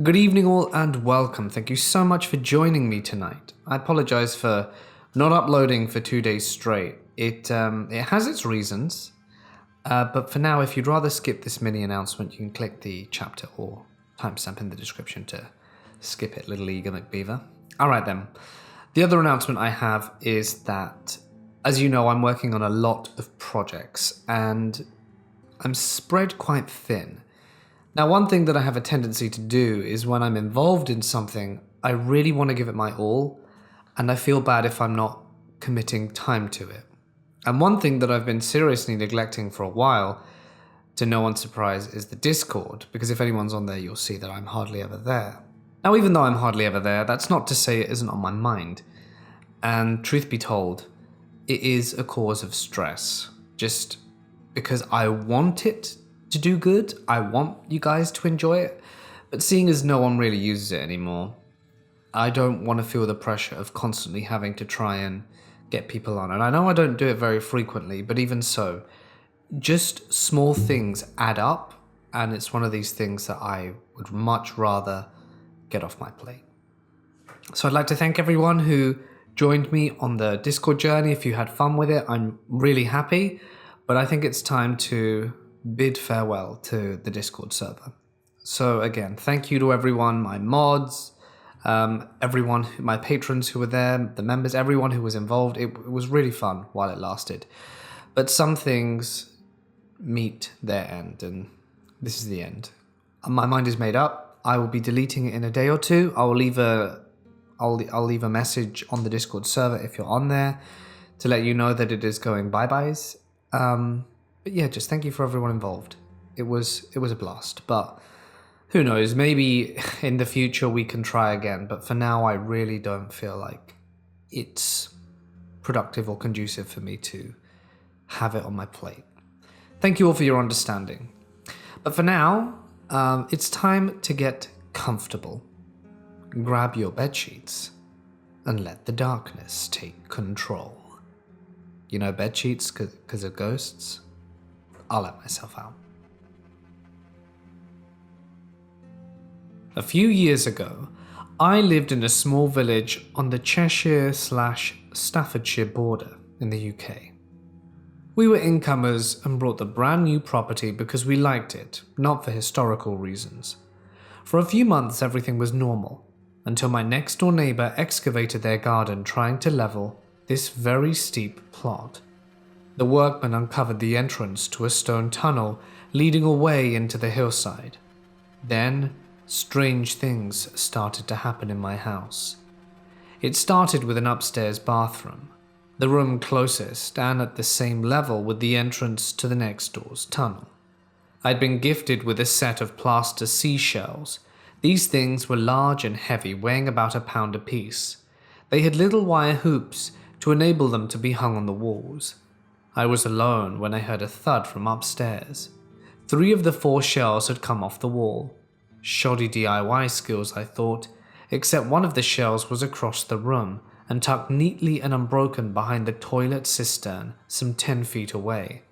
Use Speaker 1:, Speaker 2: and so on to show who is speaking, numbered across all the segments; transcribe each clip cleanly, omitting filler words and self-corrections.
Speaker 1: Good evening all and welcome. Thank you so much for joining me tonight. I apologize for not uploading for 2 days straight. It has its reasons, but for now, if you'd rather skip this mini announcement, you can click the chapter or timestamp in the description to skip it, little eager McBeaver. Alright then, the other announcement I have is that, as you know, I'm working on a lot of projects and I'm spread quite thin. Now, one thing that I have a tendency to do is when I'm involved in something, I really want to give it my all, and I feel bad if I'm not committing time to it. And one thing that I've been seriously neglecting for a while, to no one's surprise, is the Discord, because if anyone's on there, you'll see that I'm hardly ever there. Now, even though I'm hardly ever there, that's not to say it isn't on my mind. And truth be told, it is a cause of stress, just because I want it to do good. I want you guys to enjoy it, but seeing as no one really uses it anymore, I don't want to feel the pressure of constantly having to try and get people on. And I know I don't do it very frequently, but even so, just small things add up, and it's one of these things that I would much rather get off my plate. So I'd like to thank everyone who joined me on the Discord journey. If you had fun with it, I'm really happy, but I think it's time to bid farewell to the Discord server. So again, thank you to everyone, my mods, everyone, my patrons who were there, the members, everyone who was involved. It was really fun while it lasted. But some things meet their end, and this is the end. My mind is made up. I will be deleting it in a day or two. I'll leave a message on the Discord server if you're on there to let you know that it is going bye-byes. But yeah, just thank you for everyone involved. It was a blast, but who knows, maybe in the future we can try again, but for now I really don't feel like it's productive or conducive for me to have it on my plate. Thank you all for your understanding. But for now, it's time to get comfortable. Grab your bedsheets and let the darkness take control. You know, bedsheets because of ghosts? I'll let myself out. A few years ago, I lived in a small village on the Cheshire/Staffordshire border in the UK. We were incomers and bought the brand new property because we liked it, not for historical reasons. For a few months everything was normal, until my next door neighbour excavated their garden trying to level this very steep plot. The workmen uncovered the entrance to a stone tunnel leading away into the hillside. Then, strange things started to happen in my house. It started with an upstairs bathroom, the room closest and at the same level with the entrance to the next door's tunnel. I'd been gifted with a set of plaster seashells. These things were large and heavy, weighing about a pound apiece. They had little wire hoops to enable them to be hung on the walls. I was alone when I heard a thud from upstairs. 3 of the 4 shells had come off the wall. Shoddy DIY skills, I thought, except one of the shells was across the room and tucked neatly and unbroken behind the toilet cistern some 10 feet away.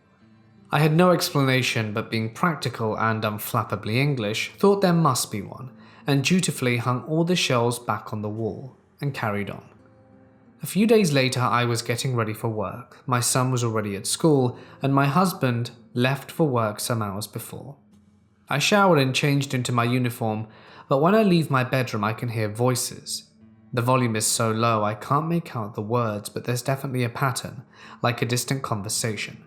Speaker 1: I had no explanation, but being practical and unflappably English, thought there must be one, and dutifully hung all the shells back on the wall and carried on. A few days later, I was getting ready for work. My son was already at school, and my husband left for work some hours before. I showered and changed into my uniform, but when I leave my bedroom, I can hear voices. The volume is so low I can't make out the words, but there's definitely a pattern, like a distant conversation.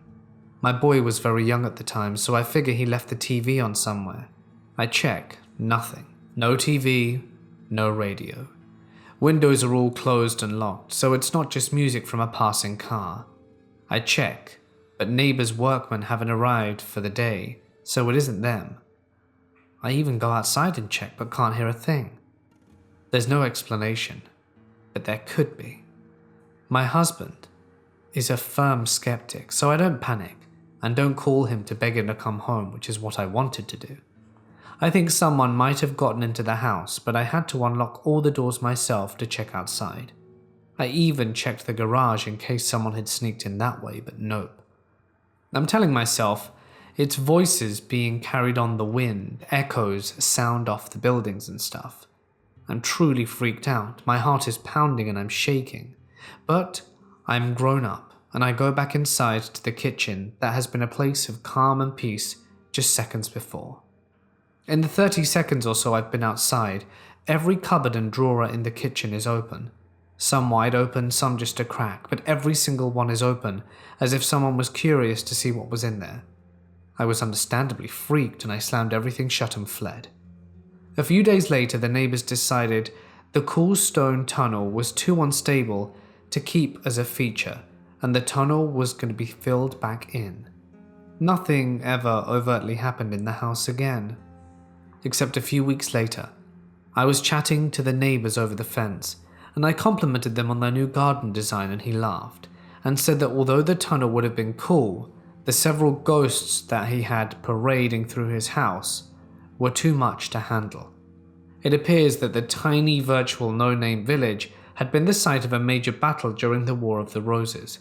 Speaker 1: My boy was very young at the time, so I figure he left the TV on somewhere. I check, nothing. No TV, no radio. Windows are all closed and locked, so it's not just music from a passing car. I check, but neighbors' workmen haven't arrived for the day, so it isn't them. I even go outside and check, but can't hear a thing. There's no explanation, but there could be. My husband is a firm skeptic, so I don't panic, and don't call him to beg him to come home, which is what I wanted to do. I think someone might have gotten into the house, but I had to unlock all the doors myself to check outside. I even checked the garage in case someone had sneaked in that way, but nope. I'm telling myself, It's voices being carried on the wind, echoes sound off the buildings and stuff. I'm truly freaked out, my heart is pounding and I'm shaking. But I'm grown up, and I go back inside to the kitchen that has been a place of calm and peace just seconds before. In the 30 seconds or so I've been outside, every cupboard and drawer in the kitchen is open. Some wide open, some just a crack, but every single one is open, as if someone was curious to see what was in there. I was understandably freaked and I slammed everything shut and fled. A few days later, the neighbors decided the cool stone tunnel was too unstable to keep as a feature, and the tunnel was going to be filled back in. Nothing ever overtly happened in the house again. Except a few weeks later, I was chatting to the neighbors over the fence, and I complimented them on their new garden design, and he laughed, and said that although the tunnel would have been cool, the several ghosts that he had parading through his house were too much to handle. It appears that the tiny virtual no-name village had been the site of a major battle during the War of the Roses.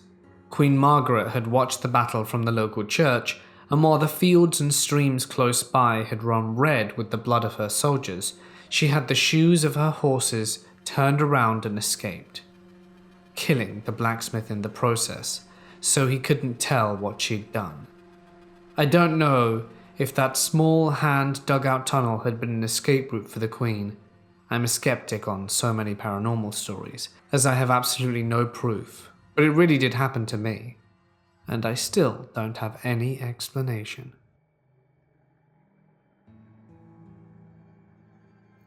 Speaker 1: Queen Margaret had watched the battle from the local church, and while the fields and streams close by had run red with the blood of her soldiers, she had the shoes of her horses turned around and escaped, killing the blacksmith in the process, so he couldn't tell what she'd done. I don't know if that small hand dugout tunnel had been an escape route for the Queen. I'm a skeptic on so many paranormal stories, as I have absolutely no proof, but it really did happen to me, and I still don't have any explanation.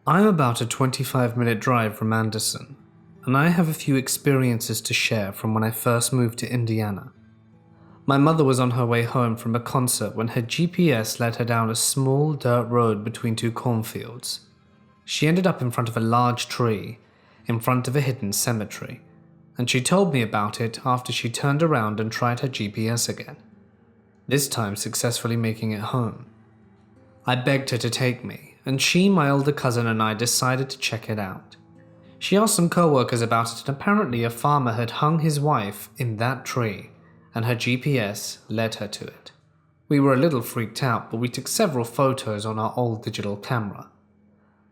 Speaker 1: I'm about a 25-minute drive from Anderson, and I have a few experiences to share from when I first moved to Indiana. My mother was on her way home from a concert when her GPS led her down a small dirt road between two cornfields. She ended up in front of a large tree, in front of a hidden cemetery, and she told me about it after she turned around and tried her GPS again, this time successfully making it home. I begged her to take me, and she, my older cousin, and I decided to check it out. She asked some co-workers about it, and apparently a farmer had hung his wife in that tree, and her GPS led her to it. We were a little freaked out, but we took several photos on our old digital camera.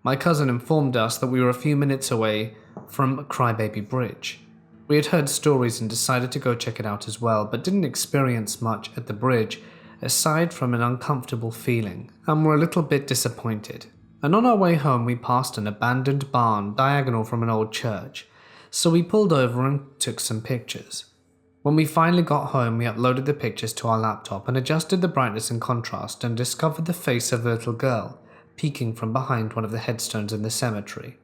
Speaker 1: My cousin informed us that we were a few minutes away from Crybaby Bridge. We had heard stories and decided to go check it out as well, but didn't experience much at the bridge aside from an uncomfortable feeling, and were a little bit disappointed. And on our way home we passed an abandoned barn diagonal from an old church, so we pulled over and took some pictures. When we finally got home, we uploaded the pictures to our laptop and adjusted the brightness and contrast and discovered the face of a little girl peeking from behind one of the headstones in the cemetery.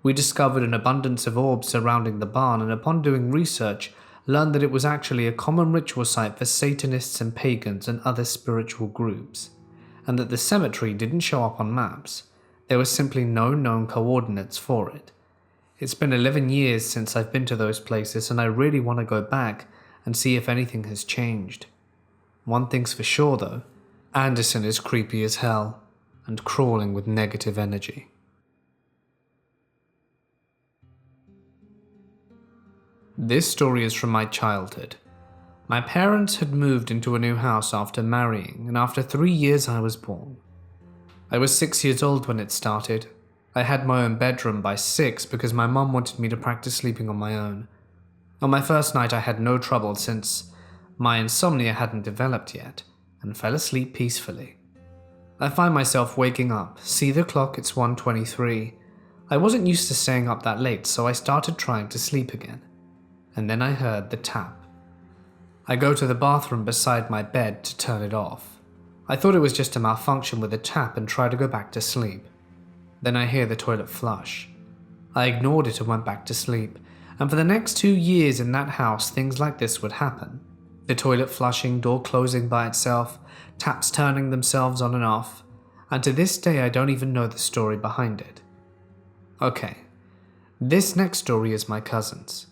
Speaker 1: We discovered an abundance of orbs surrounding the barn, and upon doing research, learned that it was actually a common ritual site for Satanists and pagans and other spiritual groups, and that the cemetery didn't show up on maps. There were simply no known coordinates for it. It's been 11 years since I've been to those places, and I really want to go back and see if anything has changed. One thing's for sure though, Anderson is creepy as hell and crawling with negative energy. This story is from my childhood. My parents had moved into a new house after marrying, and after 3 years I was born. I was 6 years old when it started. I had my own bedroom by 6 because my mum wanted me to practice sleeping on my own. On my first night I had no trouble since my insomnia hadn't developed yet, and fell asleep peacefully. I find myself waking up, see the clock, it's 1:23. I wasn't used to staying up that late, so I started trying to sleep again. And then I heard the tap. I go to the bathroom beside my bed to turn it off. I thought it was just a malfunction with the tap and tried to go back to sleep. Then I hear the toilet flush. I ignored it and went back to sleep, and for the next 2 years in that house things like this would happen. The toilet flushing, door closing by itself, taps turning themselves on and off, and to this day I don't even know the story behind it. Okay, this next story is my cousin's.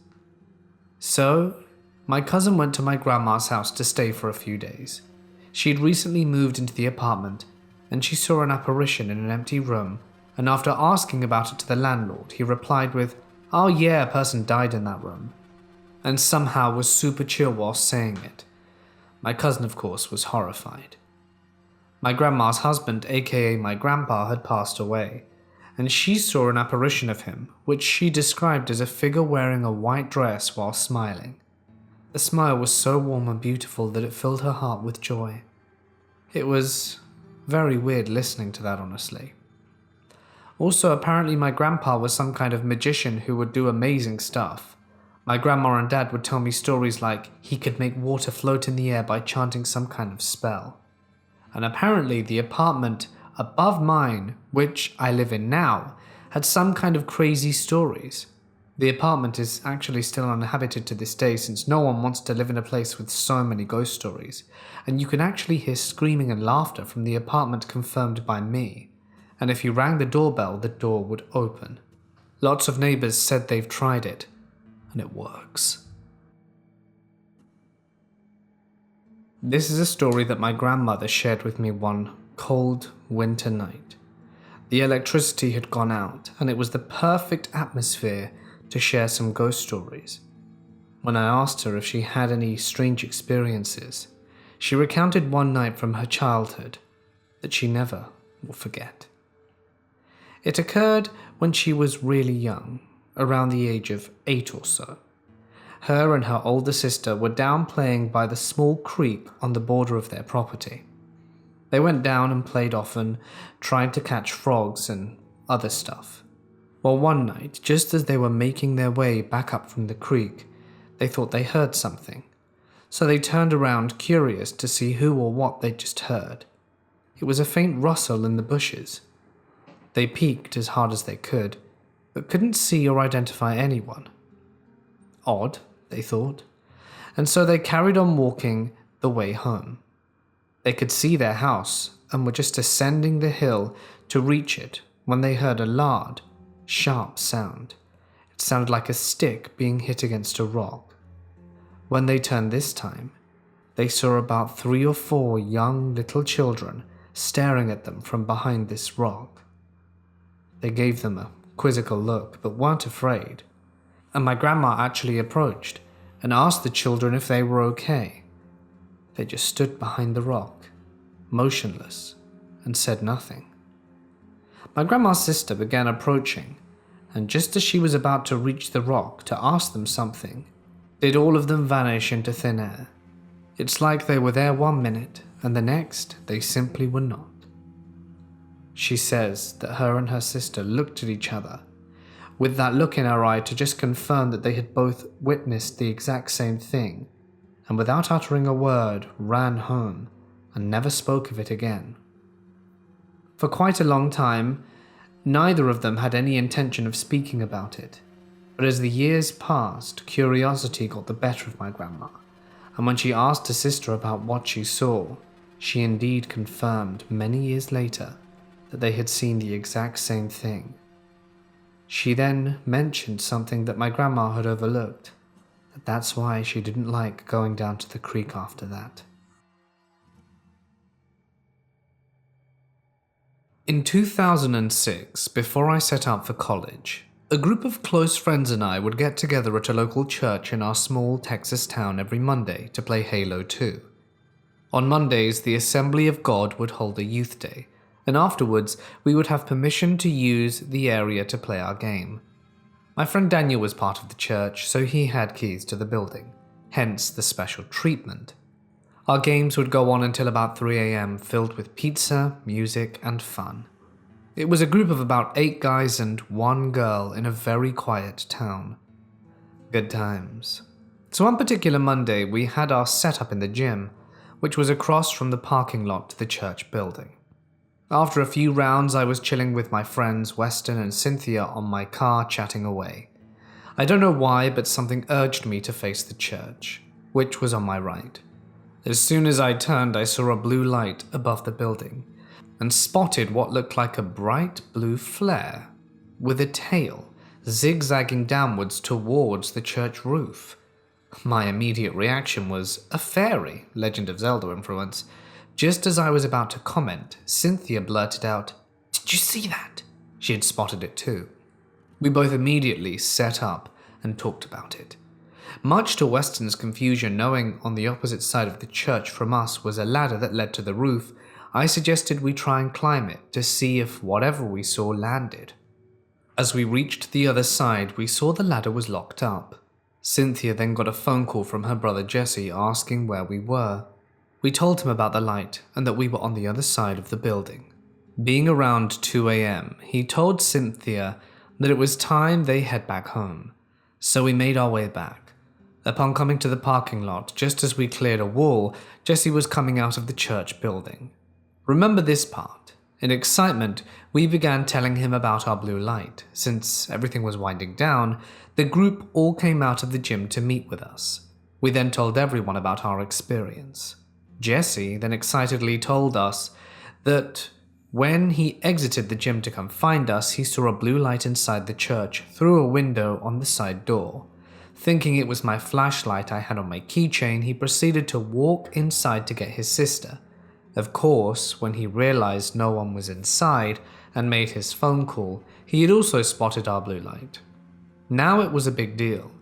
Speaker 1: So, my cousin went to my grandma's house to stay for a few days. She had recently moved into the apartment, and she saw an apparition in an empty room, and after asking about it to the landlord, he replied with, "Oh yeah, a person died in that room," and somehow was super chill while saying it. My cousin, of course, was horrified. My grandma's husband, aka my grandpa, had passed away, and she saw an apparition of him, which she described as a figure wearing a white dress while smiling. The smile was so warm and beautiful that it filled her heart with joy. It was very weird listening to that, honestly. Also, apparently my grandpa was some kind of magician who would do amazing stuff. My grandma and dad would tell me stories like he could make water float in the air by chanting some kind of spell. And apparently the apartment above mine, which I live in now, had some kind of crazy stories. The apartment is actually still uninhabited to this day since no one wants to live in a place with so many ghost stories, and you can actually hear screaming and laughter from the apartment confirmed by me, and if you rang the doorbell, the door would open. Lots of neighbors said they've tried it, and it works. This is a story that my grandmother shared with me one cold winter night. The electricity had gone out, and it was the perfect atmosphere to share some ghost stories. When I asked her if she had any strange experiences, she recounted one night from her childhood that she never will forget. It occurred when she was really young, around the age of 8 or so. Her and her older sister were down playing by the small creek on the border of their property. They went down and played often, trying to catch frogs and other stuff. Well, one night, just as they were making their way back up from the creek, they thought they heard something. So they turned around curious to see who or what they'd just heard. It was a faint rustle in the bushes. They peeked as hard as they could, but couldn't see or identify anyone. Odd, they thought, and so they carried on walking the way home. They could see their house and were just ascending the hill to reach it when they heard a loud, sharp sound. It sounded like a stick being hit against a rock. When they turned this time, they saw about 3 or 4 young little children staring at them from behind this rock. They gave them a quizzical look, but weren't afraid, and my grandma actually approached and asked the children if they were okay. They just stood behind the rock, motionless, and said nothing. My grandma's sister began approaching, and just as she was about to reach the rock to ask them something, did all of them vanish into thin air. It's like they were there 1 minute, and the next they simply were not. She says that her and her sister looked at each other, with that look in her eye to just confirm that they had both witnessed the exact same thing, and without uttering a word, ran home and never spoke of it again. For quite a long time, neither of them had any intention of speaking about it, but as the years passed, curiosity got the better of my grandma, and when she asked her sister about what she saw, she indeed confirmed many years later that they had seen the exact same thing. She then mentioned something that my grandma had overlooked, that's why she didn't like going down to the creek after that. In 2006, before I set out for college, a group of close friends and I would get together at a local church in our small Texas town every Monday to play Halo 2. On Mondays, the Assembly of God would hold a youth day, and afterwards we would have permission to use the area to play our game. My friend Daniel was part of the church, so he had keys to the building, hence the special treatment. Our games would go on until about 3 a.m, filled with pizza, music, and fun. It was a group of about 8 guys and 1 girl in a very quiet town. Good times. So one particular Monday, we had our setup in the gym, which was across from the parking lot to the church building. After a few rounds, I was chilling with my friends Weston and Cynthia on my car, chatting away. I don't know why, but something urged me to face the church, which was on my right. As soon as I turned, I saw a blue light above the building and spotted what looked like a bright blue flare with a tail zigzagging downwards towards the church roof. My immediate reaction was a fairy, Legend of Zelda influence. Just as I was about to comment, Cynthia blurted out, "Did you see that?" She had spotted it too. We both immediately set up and talked about it. Much to Weston's confusion, knowing on the opposite side of the church from us was a ladder that led to the roof, I suggested we try and climb it to see if whatever we saw landed. As we reached the other side, we saw the ladder was locked up. Cynthia then got a phone call from her brother Jesse asking where we were. We told him about the light and that we were on the other side of the building. Being around 2 a.m., he told Cynthia that it was time they head back home. So we made our way back. Upon coming to the parking lot, just as we cleared a wall, Jesse was coming out of the church building. Remember this part. In excitement, we began telling him about our blue light. Since everything was winding down, the group all came out of the gym to meet with us. We then told everyone about our experience. Jesse then excitedly told us that when he exited the gym to come find us, he saw a blue light inside the church through a window on the side door. Thinking it was my flashlight I had on my keychain, he proceeded to walk inside to get his sister. Of course, when he realized no one was inside and made his phone call, he had also spotted our blue light. Now it was a big deal.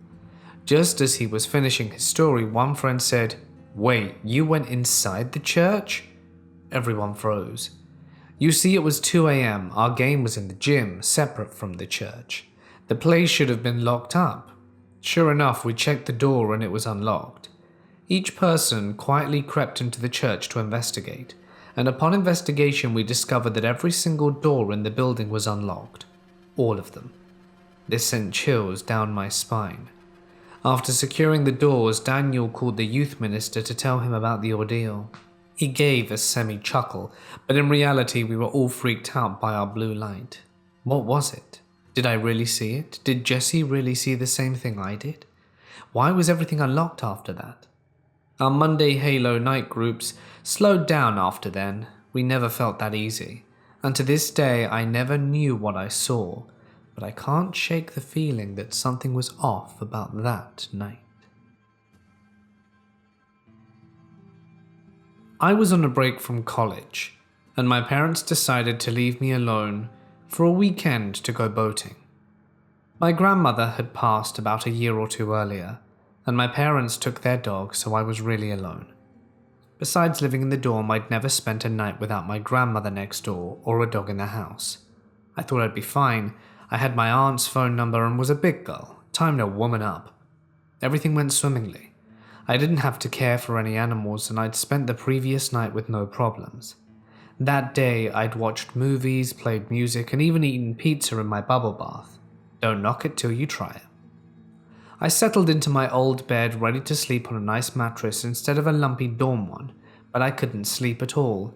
Speaker 1: Just as he was finishing his story, one friend said, "Wait, you went inside the church?" Everyone froze. You see, it was 2 a.m. Our game was in the gym, separate from the church. The place should have been locked up. Sure enough, we checked the door and it was unlocked. Each person quietly crept into the church to investigate, and upon investigation we discovered that every single door in the building was unlocked. All of them. This sent chills down my spine. After securing the doors, Daniel called the youth minister to tell him about the ordeal. He gave a semi-chuckle, but in reality we were all freaked out by our blue light. What was it? Did I really see it? Did Jesse really see the same thing I did? Why was everything unlocked after that? Our Monday Halo night groups slowed down after then. We never felt that easy. And to this day I never knew what I saw, but I can't shake the feeling that something was off about that night. I was on a break from college, and my parents decided to leave me alone for a weekend to go boating. My grandmother had passed about a year or two earlier, and my parents took their dog, so I was really alone. Besides living in the dorm, I'd never spent a night without my grandmother next door or a dog in the house. I thought I'd be fine. I had my aunt's phone number and was a big girl. Time to woman up. Everything went swimmingly. I didn't have to care for any animals, and I'd spent the previous night with no problems. That day, I'd watched movies, played music, and even eaten pizza in my bubble bath. Don't knock it till you try it. I settled into my old bed, ready to sleep on a nice mattress instead of a lumpy dorm one, but I couldn't sleep at all.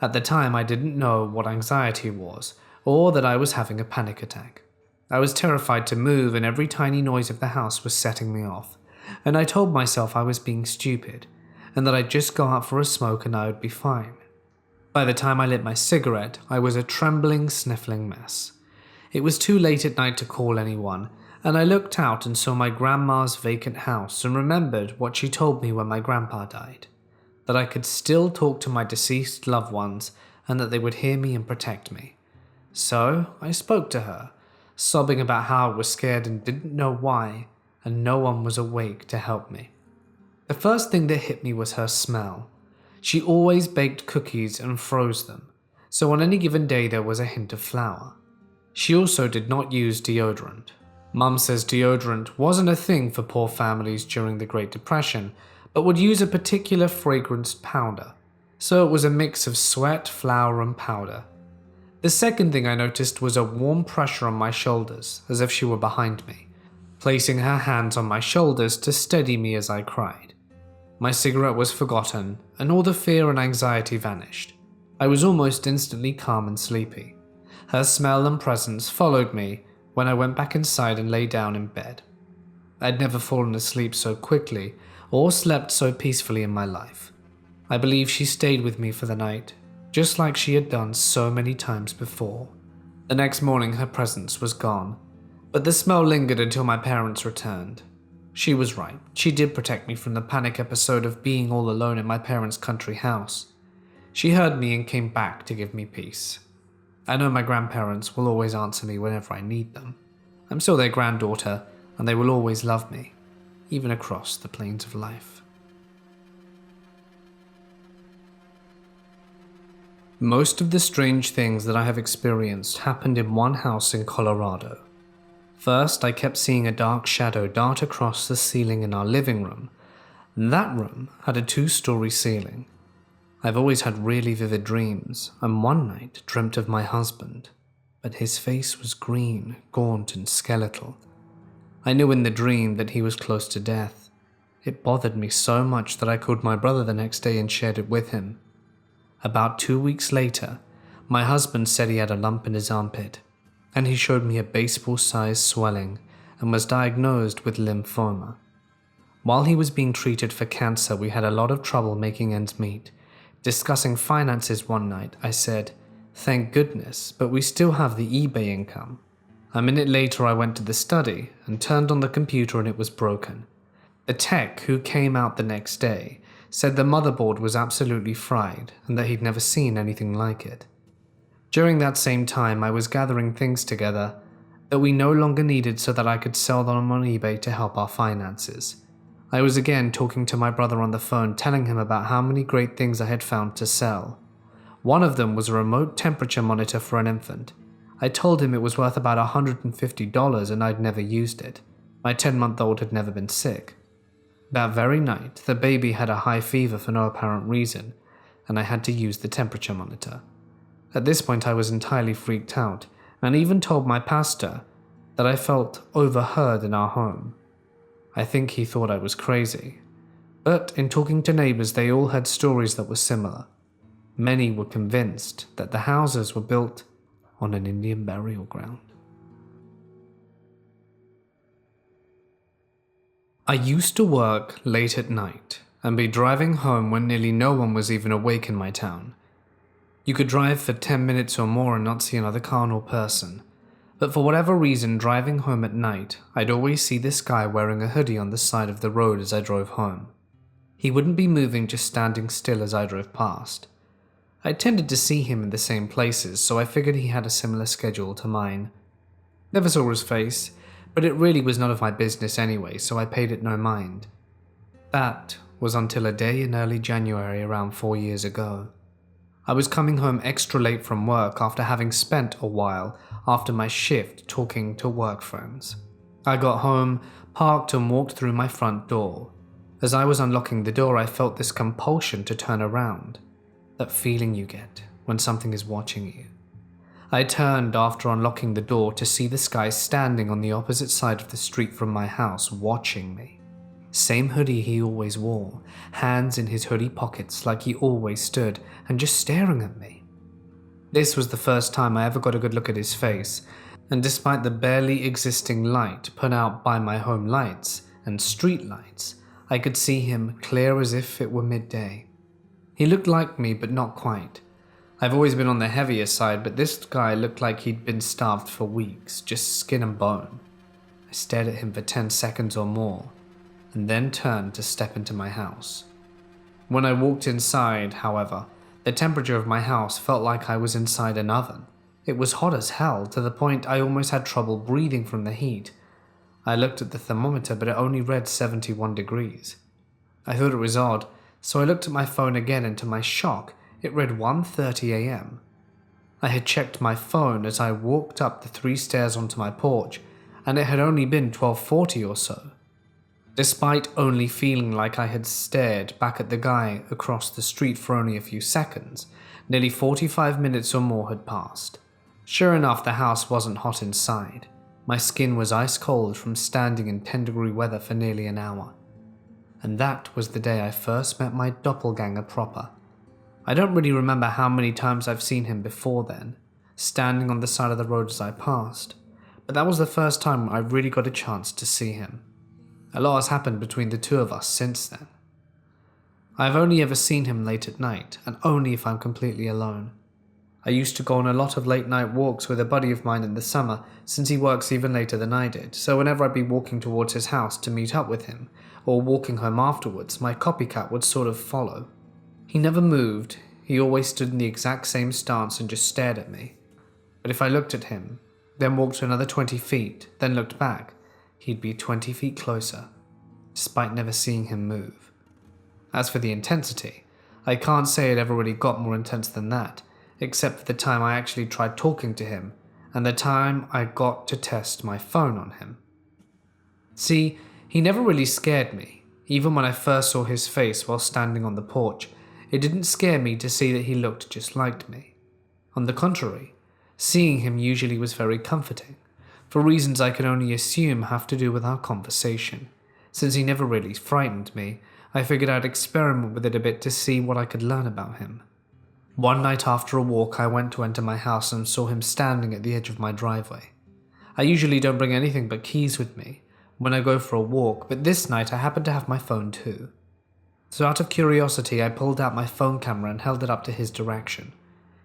Speaker 1: At the time, I didn't know what anxiety was, or that I was having a panic attack. I was terrified to move, and every tiny noise of the house was setting me off. And I told myself I was being stupid, and that I'd just go out for a smoke and I would be fine. By the time I lit my cigarette, I was a trembling, sniffling mess. It was too late at night to call anyone, and I looked out and saw my grandma's vacant house and remembered what she told me when my grandpa died, that I could still talk to my deceased loved ones and that they would hear me and protect me. So I spoke to her, sobbing about how I was scared and didn't know why, and no one was awake to help me. The first thing that hit me was her smell. She always baked cookies and froze them, so on any given day there was a hint of flour. She also did not use deodorant. Mum says deodorant wasn't a thing for poor families during the Great Depression, but would use a particular fragranced powder, so it was a mix of sweat, flour, and powder. The second thing I noticed was a warm pressure on my shoulders, as if she were behind me, placing her hands on my shoulders to steady me as I cried. My cigarette was forgotten, and all the fear and anxiety vanished. I was almost instantly calm and sleepy. Her smell and presence followed me when I went back inside and lay down in bed. I'd never fallen asleep so quickly or slept so peacefully in my life. I believe she stayed with me for the night, just like she had done so many times before. The next morning her presence was gone, but the smell lingered until my parents returned. She was right. She did protect me from the panic episode of being all alone in my parents' country house. She heard me and came back to give me peace. I know my grandparents will always answer me whenever I need them. I'm still their granddaughter, and they will always love me, even across the plains of life. Most of the strange things that I have experienced happened in one house in Colorado. First, I kept seeing a dark shadow dart across the ceiling in our living room. That room had a 2-story ceiling. I've always had really vivid dreams, and one night dreamt of my husband, but his face was green, gaunt, and skeletal. I knew in the dream that he was close to death. It bothered me so much that I called my brother the next day and shared it with him. About 2 weeks later, my husband said he had a lump in his armpit, and he showed me a baseball-sized swelling and was diagnosed with lymphoma. While he was being treated for cancer, we had a lot of trouble making ends meet. Discussing finances one night, I said, "Thank goodness, but we still have the eBay income." A minute later, I went to the study and turned on the computer and it was broken. The tech, who came out the next day, said the motherboard was absolutely fried and that he'd never seen anything like it. During that same time, I was gathering things together that we no longer needed so that I could sell them on eBay to help our finances. I was again talking to my brother on the phone, telling him about how many great things I had found to sell. One of them was a remote temperature monitor for an infant. I told him it was worth about $150 and I'd never used it. My 10-month-old had never been sick. That very night, the baby had a high fever for no apparent reason, and I had to use the temperature monitor. At this point, I was entirely freaked out, and even told my pastor that I felt overheard in our home. I think he thought I was crazy, but in talking to neighbors, they all had stories that were similar. Many were convinced that the houses were built on an Indian burial ground. I used to work late at night and be driving home when nearly no one was even awake in my town. You could drive for 10 minutes or more and not see another car nor person. But for whatever reason, driving home at night, I'd always see this guy wearing a hoodie on the side of the road as I drove home. He wouldn't be moving, just standing still as I drove past. I tended to see him in the same places, so I figured he had a similar schedule to mine. Never saw his face, but it really was none of my business anyway, so I paid it no mind. That was until a day in early January around 4 years ago. I was coming home extra late from work after having spent a while after my shift talking to work friends. I got home, parked and walked through my front door. As I was unlocking the door, I felt this compulsion to turn around. That feeling you get when something is watching you. I turned after unlocking the door to see this guy standing on the opposite side of the street from my house watching me. Same hoodie he always wore, hands in his hoodie pockets like he always stood and just staring at me. This was the first time I ever got a good look at his face, and despite the barely existing light put out by my home lights and street lights, I could see him clear as if it were midday. He looked like me, but not quite. I've always been on the heavier side, but this guy looked like he'd been starved for weeks, just skin and bone. I stared at him for 10 seconds or more, and then turned to step into my house. When I walked inside, however, the temperature of my house felt like I was inside an oven. It was hot as hell, to the point I almost had trouble breathing from the heat. I looked at the thermometer, but it only read 71 degrees. I thought it was odd, so I looked at my phone again, and to my shock, it read 1:30 a.m. I had checked my phone as I walked up the 3 stairs onto my porch, and it had only been 12:40 or so. Despite only feeling like I had stared back at the guy across the street for only a few seconds, nearly 45 minutes or more had passed. Sure enough, the house wasn't hot inside. My skin was ice cold from standing in 10-degree weather for nearly an hour. And that was the day I first met my doppelganger proper. I don't really remember how many times I've seen him before then, standing on the side of the road as I passed, but that was the first time I really got a chance to see him. A lot has happened between the two of us since then. I've only ever seen him late at night, and only if I'm completely alone. I used to go on a lot of late night walks with a buddy of mine in the summer, since he works even later than I did, so whenever I'd be walking towards his house to meet up with him, or walking home afterwards, my copycat would sort of follow. He never moved, he always stood in the exact same stance and just stared at me. But if I looked at him, then walked another 20 feet, then looked back, he'd be 20 feet closer, despite never seeing him move. As for the intensity, I can't say it ever really got more intense than that. except for the time I actually tried talking to him and the time I got to test my phone on him. See, he never really scared me. Even when I first saw his face while standing on the porch, it didn't scare me to see that he looked just like me. On the contrary, seeing him usually was very comforting, for reasons I can only assume have to do with our conversation. Since he never really frightened me, I figured I'd experiment with it a bit to see what I could learn about him. One night after a walk, I went to enter my house and saw him standing at the edge of my driveway. I usually don't bring anything but keys with me when I go for a walk, but this night I happened to have my phone too. So out of curiosity, I pulled out my phone camera and held it up to his direction.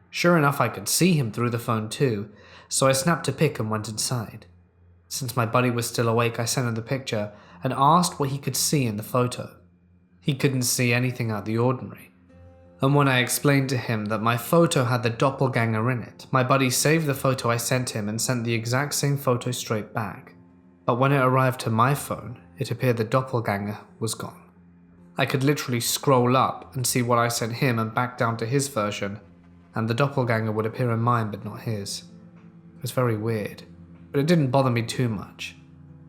Speaker 1: Sure enough, I could see him through the phone too, so I snapped a pic and went inside. Since my buddy was still awake, I sent him the picture and asked what he could see in the photo. He couldn't see anything out of the ordinary. And when I explained to him that my photo had the doppelganger in it, my buddy saved the photo I sent him and sent the exact same photo straight back. But when it arrived to my phone, it appeared the doppelganger was gone. I could literally scroll up and see what I sent him and back down to his version, and the doppelganger would appear in mine but not his. It was very weird, but it didn't bother me too much.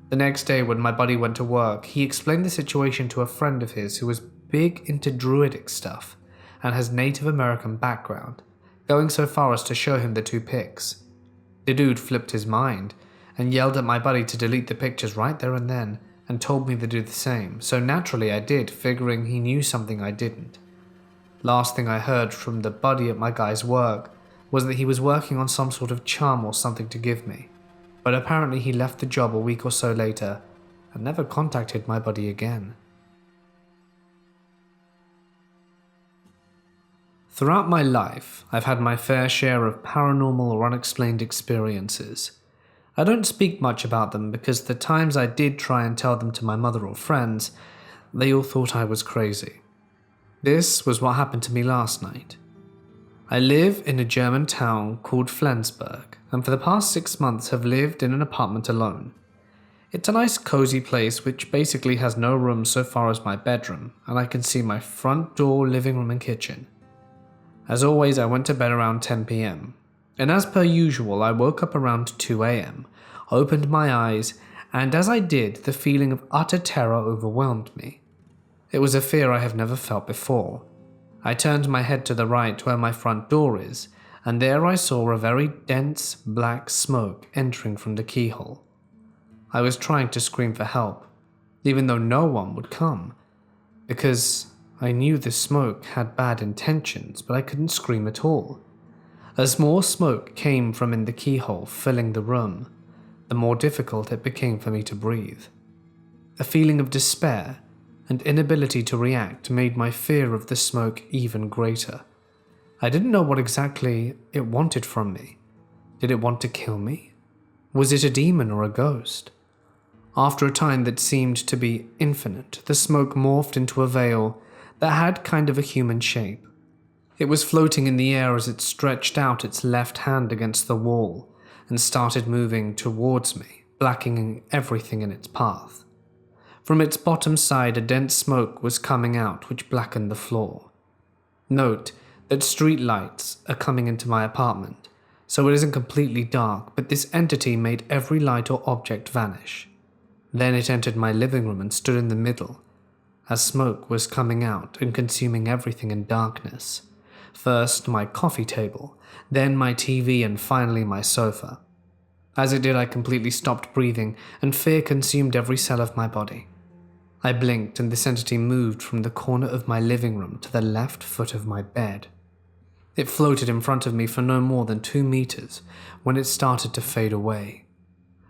Speaker 1: The next day when my buddy went to work, he explained the situation to a friend of his who was big into druidic stuff and has Native American background, going so far as to show him the two pics. The dude flipped his mind and yelled at my buddy to delete the pictures right there and then, and told me to do the same, so naturally I did, figuring he knew something I didn't. Last thing I heard from the buddy at my guy's work was that he was working on some sort of charm or something to give me, but apparently he left the job a week or so later and never contacted my buddy again. Throughout my life, I've had my fair share of paranormal or unexplained experiences. I don't speak much about them because the times I did try and tell them to my mother or friends, they all thought I was crazy. This was what happened to me last night. I live in a German town called Flensburg, and for the past 6 months have lived in an apartment alone. It's a nice cozy place which basically has no room so far as my bedroom, and I can see my front door, living room and kitchen. As always, I went to bed around 10 p.m. And as per usual, I woke up around 2 a.m., opened my eyes, and as I did, the feeling of utter terror overwhelmed me. It was a fear I have never felt before. I turned my head to the right where my front door is, and there I saw a very dense black smoke entering from the keyhole. I was trying to scream for help, even though no one would come, because I knew the smoke had bad intentions, but I couldn't scream at all. As more smoke came from in the keyhole, filling the room, the more difficult it became for me to breathe. A feeling of despair and inability to react made my fear of the smoke even greater. I didn't know what exactly it wanted from me. Did it want to kill me? Was it a demon or a ghost? After a time that seemed to be infinite, the smoke morphed into a veil that had kind of a human shape. It was floating in the air as it stretched out its left hand against the wall and started moving towards me, blackening everything in its path. From its bottom side, a dense smoke was coming out which blackened the floor. Note that street lights are coming into my apartment, so it isn't completely dark, but this entity made every light or object vanish. Then it entered my living room and stood in the middle, as smoke was coming out and consuming everything in darkness. First my coffee table, then my TV, and finally my sofa. As it did, I completely stopped breathing, and fear consumed every cell of my body. I blinked, and this entity moved from the corner of my living room to the left foot of my bed. It floated in front of me for no more than 2 meters when it started to fade away.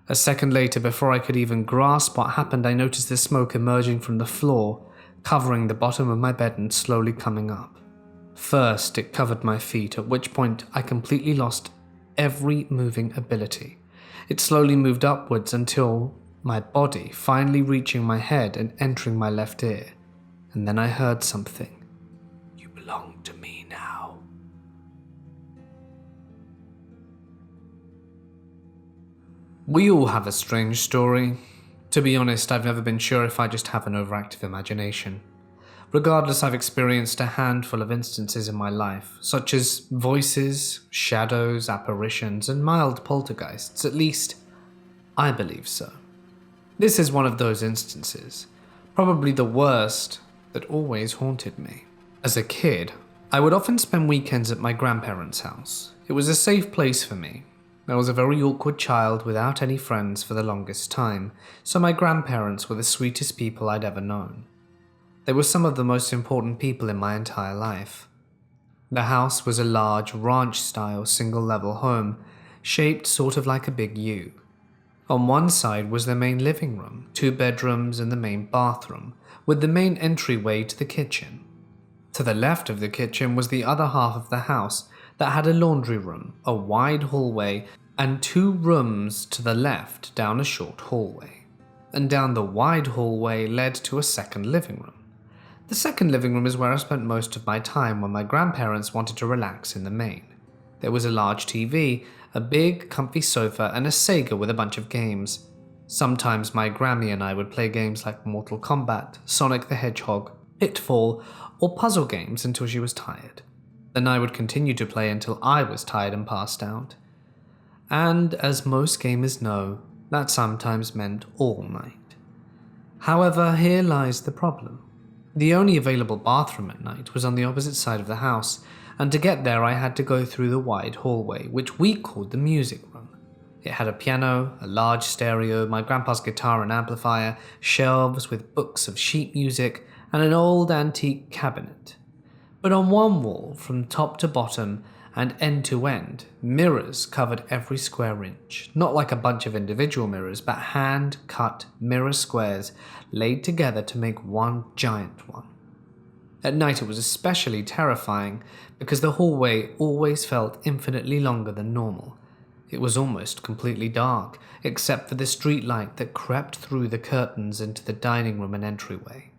Speaker 1: A second later, before I could even grasp what happened, I noticed the smoke emerging from the floor, covering the bottom of my bed and slowly coming up. First, it covered my feet, at which point I completely lost every moving ability. It slowly moved upwards until my body, finally reaching my head and entering my left ear. And then I heard something. "You belong to me now." We all have a strange story. To be honest, I've never been sure if I just have an overactive imagination. Regardless, I've experienced a handful of instances in my life, such as voices, shadows, apparitions, and mild poltergeists. At least, I believe so. This is one of those instances, probably the worst, that always haunted me. As a kid, I would often spend weekends at my grandparents' house. It was a safe place for me. I was a very awkward child without any friends for the longest time, so my grandparents were the sweetest people I'd ever known. They were some of the most important people in my entire life. The house was a large ranch-style single-level home, shaped sort of like a big U. On one side was the main living room, 2 bedrooms and the main bathroom, with the main entryway to the kitchen. To the left of the kitchen was the other half of the house that had a laundry room, a wide hallway, and 2 rooms to the left down a short hallway. And down the wide hallway led to a second living room. The second living room is where I spent most of my time when my grandparents wanted to relax in the main. There was a large TV, a big, comfy sofa, and a Sega with a bunch of games. Sometimes my Grammy and I would play games like Mortal Kombat, Sonic the Hedgehog, Pitfall, or puzzle games until she was tired. Then I would continue to play until I was tired and passed out. And as most gamers know, that sometimes meant all night. However, here lies the problem. The only available bathroom at night was on the opposite side of the house, and to get there I had to go through the wide hallway, which we called the music room. It had a piano, a large stereo, my grandpa's guitar and amplifier, shelves with books of sheet music, and an old antique cabinet. But on one wall, from top to bottom and end to end, mirrors covered every square inch, not like a bunch of individual mirrors, but hand-cut mirror squares laid together to make one giant one. At night it was especially terrifying because the hallway always felt infinitely longer than normal. It was almost completely dark, except for the street light that crept through the curtains into the dining room and entryway.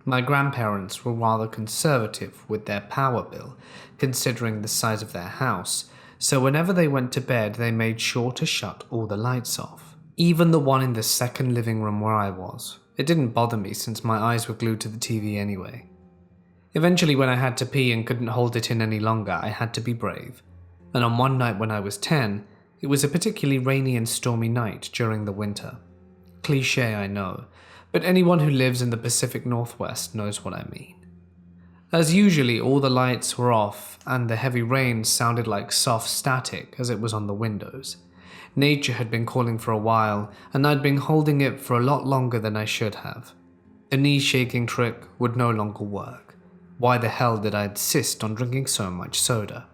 Speaker 1: My grandparents were rather conservative with their power bill, considering the size of their house, so whenever they went to bed they made sure to shut all the lights off, even the one in the second living room where I was. It didn't bother me since my eyes were glued to the TV anyway. Eventually, when I had to pee and couldn't hold it in any longer, I had to be brave. And on one night when I was 10, it was a particularly rainy and stormy night during the winter. Cliché, I know, but anyone who lives in the Pacific Northwest knows what I mean. As usually, all the lights were off, and the heavy rain sounded like soft static as it was on the windows. Nature had been calling for a while, and I'd been holding it for a lot longer than I should have. The knee-shaking trick would no longer work. Why the hell did I insist on drinking so much soda?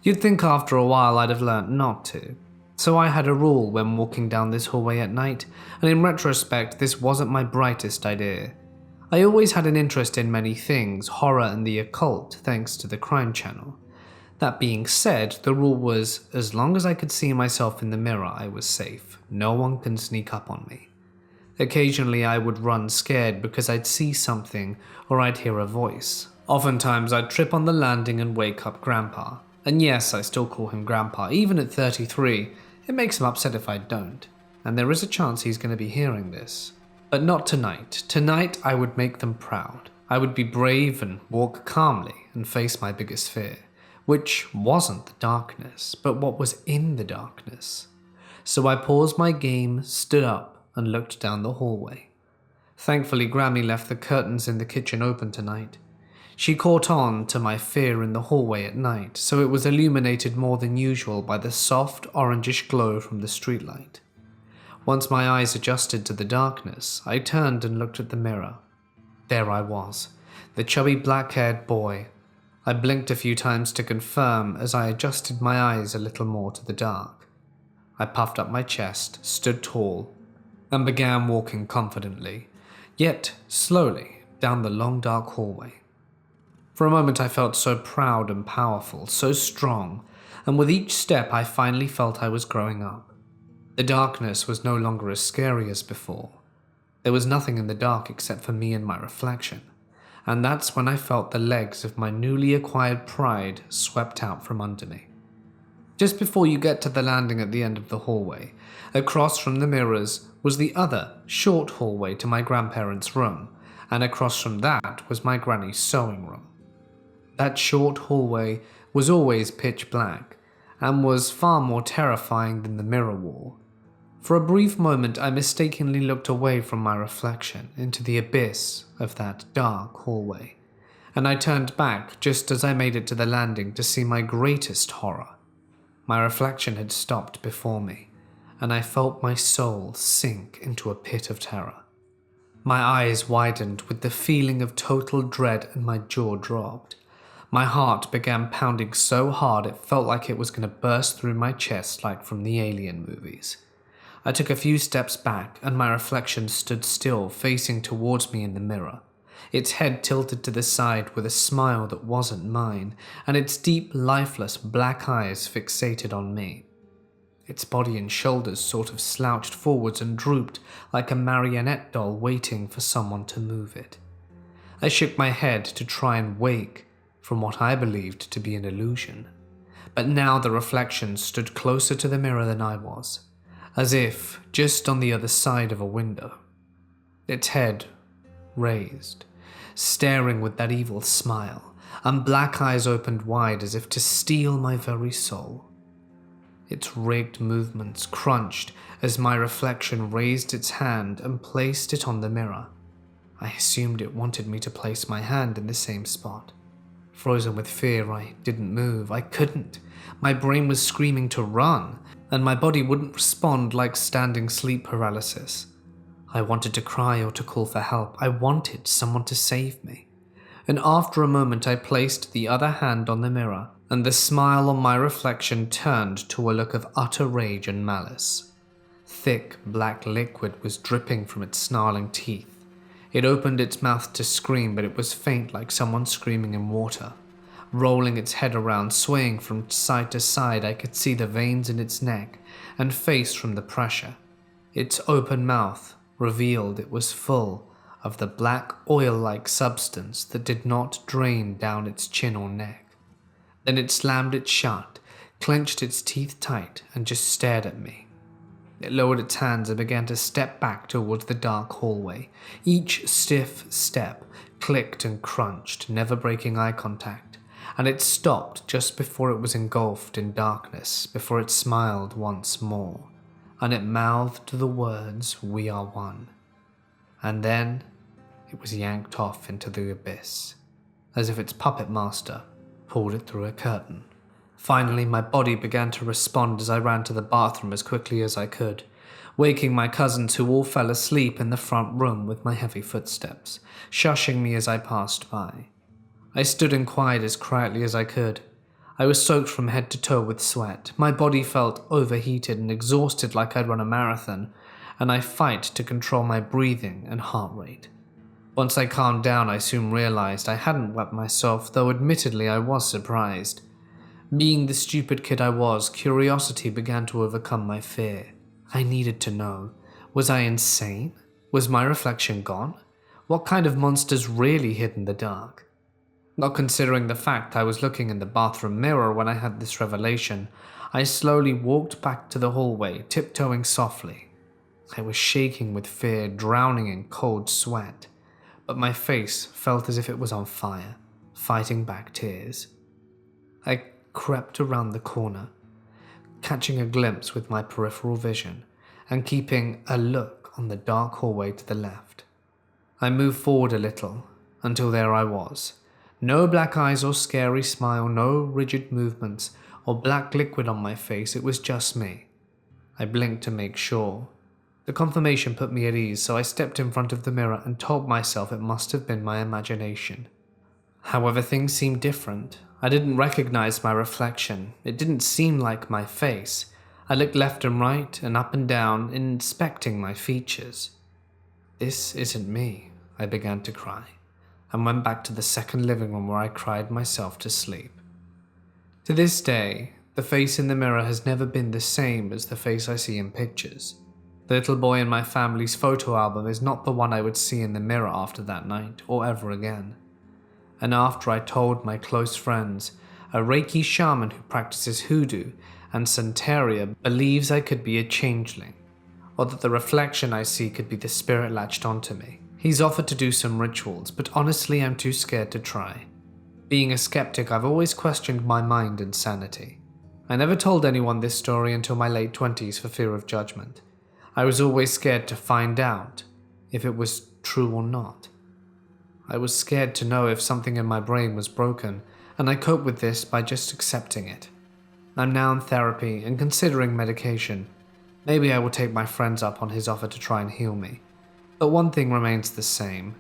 Speaker 1: You'd think after a while I'd have learnt not to. So I had a rule when walking down this hallway at night, and in retrospect this wasn't my brightest idea. I always had an interest in many things, horror and the occult, thanks to the crime channel. That being said, the rule was, as long as I could see myself in the mirror, I was safe. No one can sneak up on me. Occasionally I would run scared because I'd see something or I'd hear a voice. Oftentimes I'd trip on the landing and wake up Grandpa. And yes, I still call him Grandpa, even at 33. It makes him upset if I don't. And there is a chance he's going to be hearing this. But not tonight. Tonight I would make them proud. I would be brave and walk calmly and face my biggest fear. Which wasn't the darkness, but what was in the darkness. So I paused my game, stood up, and looked down the hallway. Thankfully, Grammy left the curtains in the kitchen open tonight. She caught on to my fear in the hallway at night, so it was illuminated more than usual by the soft, orangish glow from the streetlight. Once my eyes adjusted to the darkness, I turned and looked at the mirror. There I was, the chubby black-haired boy. I blinked a few times to confirm as I adjusted my eyes a little more to the dark. I puffed up my chest, stood tall, and began walking confidently, yet slowly, down the long dark hallway. For a moment I felt so proud and powerful, so strong, and with each step I finally felt I was growing up. The darkness was no longer as scary as before. There was nothing in the dark except for me and my reflection, and that's when I felt the legs of my newly acquired pride swept out from under me. Just before you get to the landing at the end of the hallway, across from the mirrors was the other, short hallway to my grandparents' room, and across from that was my granny's sewing room. That short hallway was always pitch black, and was far more terrifying than the mirror wall. For a brief moment I mistakenly looked away from my reflection into the abyss of that dark hallway, and I turned back just as I made it to the landing to see my greatest horror. My reflection had stopped before me, and I felt my soul sink into a pit of terror. My eyes widened with the feeling of total dread and my jaw dropped. My heart began pounding so hard it felt like it was going to burst through my chest like from the Alien movies. I took a few steps back and my reflection stood still, facing towards me in the mirror. Its head tilted to the side with a smile that wasn't mine, and its deep, lifeless black eyes fixated on me. Its body and shoulders sort of slouched forwards and drooped like a marionette doll waiting for someone to move it. I shook my head to try and wake from what I believed to be an illusion, but now the reflection stood closer to the mirror than I was, as if just on the other side of a window. Its head raised, staring with that evil smile, and black eyes opened wide as if to steal my very soul. Its rigged movements crunched as my reflection raised its hand and placed it on the mirror. I assumed it wanted me to place my hand in the same spot. Frozen with fear, I didn't move. I couldn't. My brain was screaming to run, and my body wouldn't respond like standing sleep paralysis. I wanted to cry or to call for help. I wanted someone to save me. And after a moment, I placed the other hand on the mirror, and the smile on my reflection turned to a look of utter rage and malice. Thick, black liquid was dripping from its snarling teeth. It opened its mouth to scream, but it was faint like someone screaming in water. Rolling its head around, swaying from side to side, I could see the veins in its neck and face from the pressure. Its open mouth revealed it was full of the black oil-like substance that did not drain down its chin or neck. Then it slammed it shut, clenched its teeth tight, and just stared at me. It lowered its hands and began to step back towards the dark hallway. Each stiff step clicked and crunched, never breaking eye contact, and it stopped just before it was engulfed in darkness, before it smiled once more, and it mouthed the words, "We are one." And then it was yanked off into the abyss, as if its puppet master pulled it through a curtain. Finally, my body began to respond as I ran to the bathroom as quickly as I could, waking my cousins who all fell asleep in the front room with my heavy footsteps, shushing me as I passed by. I stood and cried as quietly as I could. I was soaked from head to toe with sweat. My body felt overheated and exhausted like I'd run a marathon, and I fight to control my breathing and heart rate. Once I calmed down, I soon realized I hadn't wept myself, though admittedly I was surprised. Being the stupid kid I was, curiosity began to overcome my fear. I needed to know. Was I insane? Was my reflection gone? What kind of monsters really hid in the dark? Not considering the fact I was looking in the bathroom mirror when I had this revelation, I slowly walked back to the hallway, tiptoeing softly. I was shaking with fear, drowning in cold sweat, but my face felt as if it was on fire, fighting back tears. I crept around the corner, catching a glimpse with my peripheral vision and keeping a look on the dark hallway to the left. I moved forward a little until there I was. No black eyes or scary smile, no rigid movements or black liquid on my face, it was just me. I blinked to make sure. The confirmation put me at ease, so I stepped in front of the mirror and told myself it must have been my imagination. However, things seemed different. I didn't recognize my reflection. It didn't seem like my face. I looked left and right and up and down, inspecting my features. This isn't me, I began to cry, and went back to the second living room where I cried myself to sleep. To this day, the face in the mirror has never been the same as the face I see in pictures. The little boy in my family's photo album is not the one I would see in the mirror after that night, or ever again. And after I told my close friends, a Reiki shaman who practices hoodoo and Santeria believes I could be a changeling, or that the reflection I see could be the spirit latched onto me. He's offered to do some rituals, but honestly I'm too scared to try. Being a skeptic, I've always questioned my mind and sanity. I never told anyone this story until my late 20s for fear of judgment. I was always scared to find out if it was true or not. I was scared to know if something in my brain was broken, and I cope with this by just accepting it. I'm now in therapy and considering medication. Maybe I will take my friends up on his offer to try and heal me. But one thing remains the same.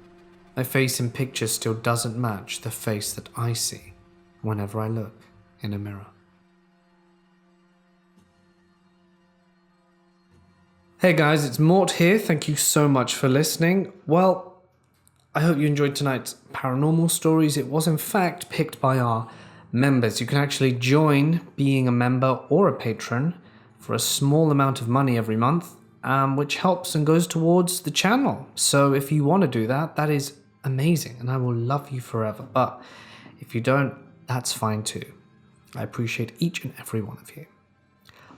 Speaker 1: My face in pictures still doesn't match the face that I see whenever I look in a mirror. Hey guys, it's Mort here. Thank you so much for listening. Well, I hope you enjoyed tonight's paranormal stories. It was in fact picked by our members. You can actually join being a member or a patron for a small amount of money every month, which helps and goes towards the channel. So if you want to do that, that is amazing and I will love you forever. But if you don't, that's fine too. I appreciate each and every one of you.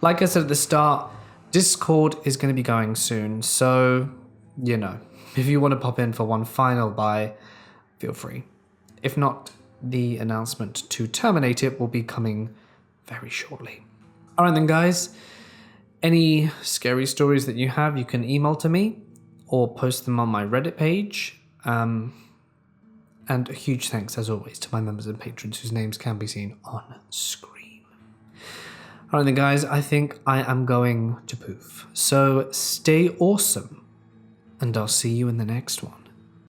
Speaker 1: Like I said at the start, Discord is going to be going soon, so, if you want to pop in for one final buy, feel free. If not, the announcement to terminate it will be coming very shortly. Alright then guys, any scary stories that you have, you can email to me or post them on my Reddit page. And a huge thanks, as always, to my members and patrons whose names can be seen on screen. Alright then guys, I think I am going to poof. So stay awesome, and I'll see you in the next one.